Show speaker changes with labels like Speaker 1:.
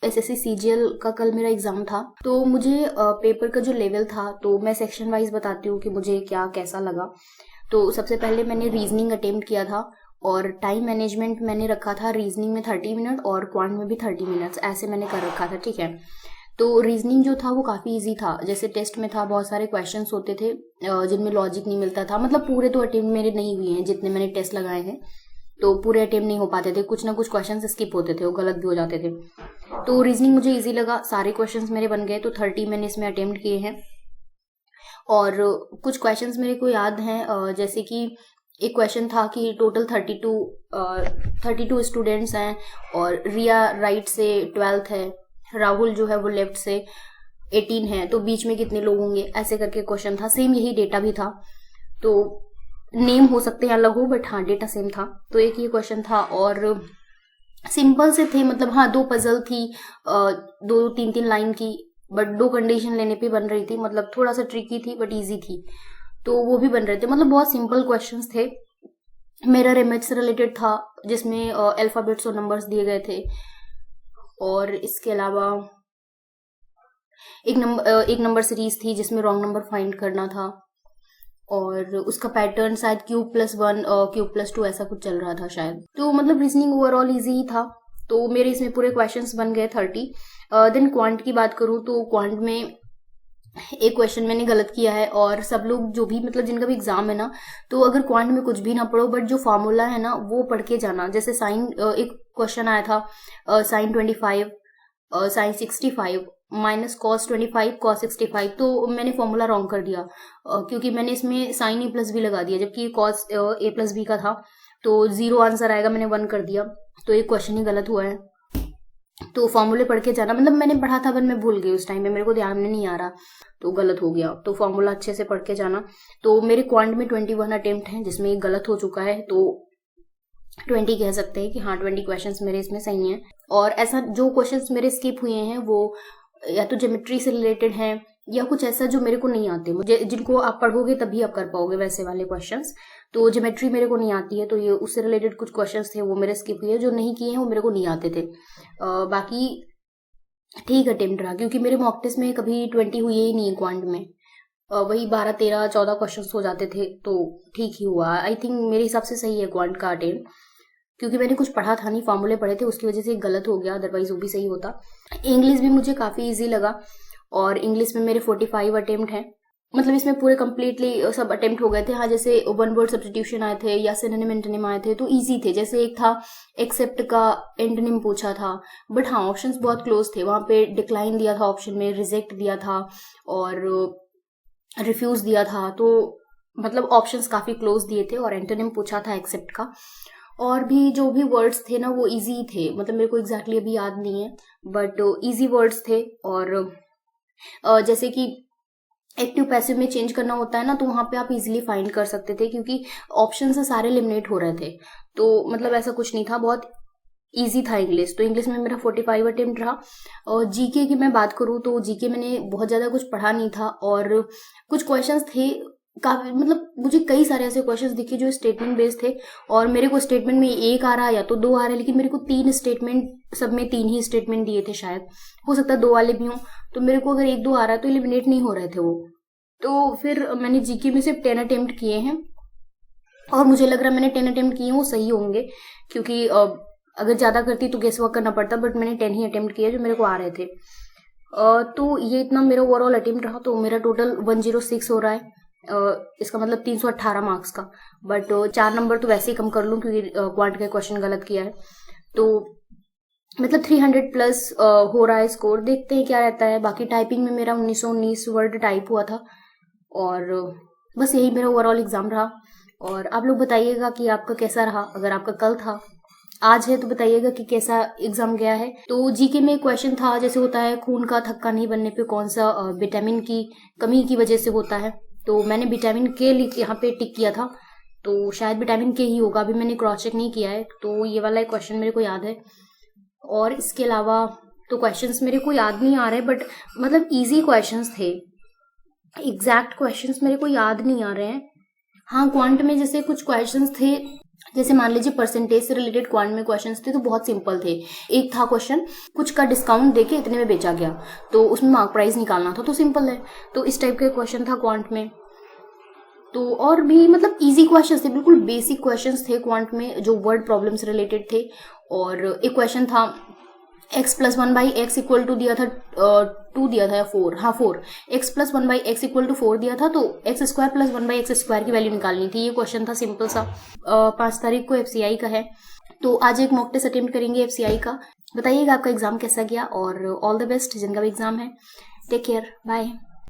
Speaker 1: SSC CGL का कल मेरा एग्जाम था, तो मुझे पेपर का जो लेवल था, तो मैं सेक्शन वाइज बताती हूँ कि मुझे क्या कैसा लगा। तो सबसे पहले मैंने रीजनिंग अटेम्प्ट किया था और टाइम मैनेजमेंट मैंने रखा था रीजनिंग में 30 मिनट और क्वांट में भी 30 मिनट्स, ऐसे मैंने कर रखा था। ठीक है, तो रीजनिंग जो था वो काफ़ी इजी था। जैसे टेस्ट में था, बहुत सारे क्वेश्चंस होते थे जिनमें लॉजिक नहीं मिलता था। मतलब पूरे तो अटेम्प्ट मेरे नहीं हुए हैं, जितने मैंने टेस्ट लगाए हैं तो पूरे अटेम्प्ट नहीं हो पाते थे, कुछ ना कुछ क्वेश्चन स्किप होते थे, वो गलत भी हो जाते थे। तो रीजनिंग मुझे इजी लगा, सारे क्वेश्चंस मेरे बन गए, तो 30 मैंने इसमें अटेम्प्ट किए हैं। और कुछ क्वेश्चंस मेरे को याद हैं, जैसे कि एक क्वेश्चन था कि टोटल 32 स्टूडेंट्स हैं और रिया राइट से 12th है, राहुल जो है वो लेफ्ट से 18 है, तो बीच में कितने लोग होंगे, ऐसे करके क्वेश्चन था। सेम यही डेटा भी था, तो नेम हो सकते हैं अलग हो, बट हाँ डेटा सेम था। तो एक ये क्वेश्चन था और सिंपल से थे, मतलब हाँ 2 पजल थी, 2-3 लाइन की, बट 2 कंडीशन लेने पे बन रही थी। मतलब थोड़ा सा ट्रिकी थी बट इजी थी, तो वो भी बन रहे थे। मतलब बहुत सिंपल क्वेश्चंस थे। मिरर इमेज से रिलेटेड था, जिसमें अल्फाबेट्स और नंबर्स दिए गए थे। और इसके अलावा एक नंबर सीरीज थी जिसमें रॉन्ग नंबर फाइंड करना था, और उसका पैटर्न शायद Q+1 और Q+2 ऐसा कुछ चल रहा था शायद। तो मतलब रीजनिंग ओवरऑल इजी ही था, तो मेरे इसमें पूरे क्वेश्चंस बन गए 30। देन क्वांट की बात करूँ तो क्वांट में एक क्वेश्चन मैंने गलत किया है, और सब लोग जो भी मतलब जिनका भी एग्जाम है ना, तो अगर क्वांट में कुछ भी ना पढ़ो, बट जो फॉर्मूला है ना वो पढ़ के जाना। जैसे साइन, एक क्वेश्चन आया था sine 25 sine 65 minus cos 25 cos 65, तो मैंने फॉर्मूला रॉन्ग कर दिया, क्योंकि मैंने इसमें साइन A+B लगा दिया, जबकि कॉस A+B का था, तो 0 आंसर आएगा, मैंने 1 कर दिया, तो एक क्वेश्चन ही गलत हुआ है। तो फॉर्मूले पढ़ के जाना, मतलब मैंने पढ़ा था पर मैं भूल गई उस टाइम में, मेरे को ध्यान में नहीं आ रहा, तो गलत हो गया। तो फॉर्मूला अच्छे से पढ़ के जाना। तो मेरे क्वांट में 21 अटेम्प्ट हैं, जिसमें एक गलत हो चुका है, तो 20 कह सकते हैं कि हाँ 20 क्वेश्चंस मेरे इसमें सही हैं। और ऐसा जो क्वेश्चंस मेरे स्किप हुए हैं वो या तो ज्योमेट्री से रिलेटेड हैं, या कुछ ऐसा जो मेरे को नहीं आते, मुझे जिनको आप पढ़ोगे तभी आप कर पाओगे वैसे वाले क्वेश्चंस। तो ज्योमेट्री मेरे को नहीं आती है, तो ये उससे रिलेटेड कुछ क्वेश्चंस थे वो मेरे स्किप हुए, जो नहीं किए हैं वो मेरे को नहीं आते थे। बाकी ठीक अटेम्प्ट रहा, क्योंकि मेरे मॉक टेस्ट में कभी 20 हुए ही नहीं क्वांट में, वही 12-13-14 क्वेश्चन हो जाते थे, तो ठीक ही हुआ। आई थिंक मेरे हिसाब से सही है क्वांट का अटेम्प्ट, क्योंकि मैंने कुछ पढ़ा था नहीं, फॉर्मूले पढ़े थे, उसकी वजह से गलत हो गया, अदरवाइज वो भी सही होता। इंग्लिश भी मुझे काफ़ी इजी लगा, और इंग्लिश में मेरे 45 अटेम्प्ट हैं। मतलब इसमें पूरे कंप्लीटली सब अटेम्प्ट हो गए थे। हाँ, जैसे 1 वर्ड सब्स्टिट्यूशन आए थे या सिनोनिम एंटोनिम आए थे, तो इजी थे। जैसे एक था एक्सेप्ट का एंटोनिम पूछा था, बट हाँ ऑप्शंस बहुत क्लोज थे। वहाँ पे डिक्लाइन दिया था ऑप्शन में, रिजेक्ट दिया था और रिफ्यूज दिया था, तो मतलब ऑप्शंस काफ़ी क्लोज दिए थे, और एंटोनिम पूछा था एक्सेप्ट का। और भी जो भी वर्ड्स थे ना वो इजी थे, मतलब मेरे को एग्जैक्टली अभी याद नहीं है, बट इजी वर्ड्स थे। और जैसे कि एक्टिव पैसिव में चेंज करना होता है ना, तो वहाँ पे आप इजीली फाइंड कर सकते थे, क्योंकि ऑप्शन से सारे एलिमिनेट हो रहे थे। तो मतलब ऐसा कुछ नहीं था, बहुत इजी था इंग्लिश। तो इंग्लिश में मेरा 45 अटेम्प्ट रहा। और जीके की मैं बात करूँ तो जीके मैंने बहुत ज़्यादा कुछ पढ़ा नहीं था, और कुछ क्वेश्चंस थे काफ़ी, मतलब मुझे कई सारे ऐसे क्वेश्चंस दिखे जो स्टेटमेंट बेस्ड थे, और मेरे को स्टेटमेंट में एक आ रहा है या तो 2 आ रहे हैं, लेकिन मेरे को 3 स्टेटमेंट, सब में 3 ही स्टेटमेंट दिए थे, शायद हो सकता है 2 वाले भी हों। तो मेरे को अगर 1-2 आ रहा है तो एलिमिनेट नहीं हो रहे थे वो। तो फिर मैंने जीके में सिर्फ 10 अटेम्प्ट किए हैं, और मुझे लग रहा है मैंने 10 अटेम्प्ट किए हैं वो सही होंगे, क्योंकि अगर ज़्यादा करती तो गेस वर्क करना पड़ता, बट मैंने 10 ही अटेम्प्ट किए जो मेरे को आ रहे थे। तो ये इतना मेरा ओवरऑल अटेम्प्ट रहा, तो मेरा टोटल 106 हो रहा है। इसका मतलब 318 मार्क्स का, बट 4 नंबर तो वैसे ही कम कर लूँ क्योंकि क्वांट का क्वेश्चन गलत किया है। तो मतलब 300 प्लस हो रहा है स्कोर, देखते हैं क्या रहता है। बाकी टाइपिंग में मेरा 1919 वर्ड टाइप हुआ था, और बस यही मेरा ओवरऑल एग्जाम रहा। और आप लोग बताइएगा कि आपका कैसा रहा, अगर आपका कल था, आज है, तो बताइएगा कि कैसा एग्जाम गया है। तो जीके में क्वेश्चन था, जैसे होता है खून का थक्का नहीं बनने पे कौन सा विटामिन की कमी की वजह से होता है, तो मैंने विटामिन के यहाँ पे टिक किया था, तो शायद विटामिन के ही होगा, अभी मैंने क्रॉस चेक नहीं किया है। तो ये वाला क्वेश्चन मेरे को याद है, और इसके अलावा तो क्वेश्चंस मेरे को याद नहीं आ रहे, बट मतलब इजी क्वेश्चंस थे, एग्जैक्ट क्वेश्चंस मेरे को याद नहीं आ रहे हैं। हाँ, क्वांट में जैसे कुछ क्वेश्चंस थे जैसे मान लीजिए परसेंटेज से रिलेटेड क्वांट में क्वेश्चंस थे तो बहुत सिंपल थे। एक था क्वेश्चन, कुछ का डिस्काउंट देके इतने में बेचा गया, तो उसमें मार्क प्राइस निकालना था, तो सिंपल है। तो इस टाइप का क्वेश्चन था क्वांट में। तो और भी मतलब इजी क्वेश्चंस थे, बिल्कुल बेसिक क्वेश्चंस थे क्वांट में जो वर्ड प्रॉब्लम से रिलेटेड थे। और एक क्वेश्चन था x plus 1/x equal to दिया था 2 दिया था या 4, हाँ 4, x plus 1/x equal to 4 दिया था, तो x स्क्वायर प्लस 1/x² की वैल्यू निकालनी थी। ये क्वेश्चन था सिंपल सा। 5 तारीख को FCI का है, तो आज एक मॉक टेस्ट अटेम्प्ट करेंगे FCI का। बताइएगा आपका एग्जाम कैसा गया, और ऑल द बेस्ट जिनका भी एग्जाम है। Take care, bye.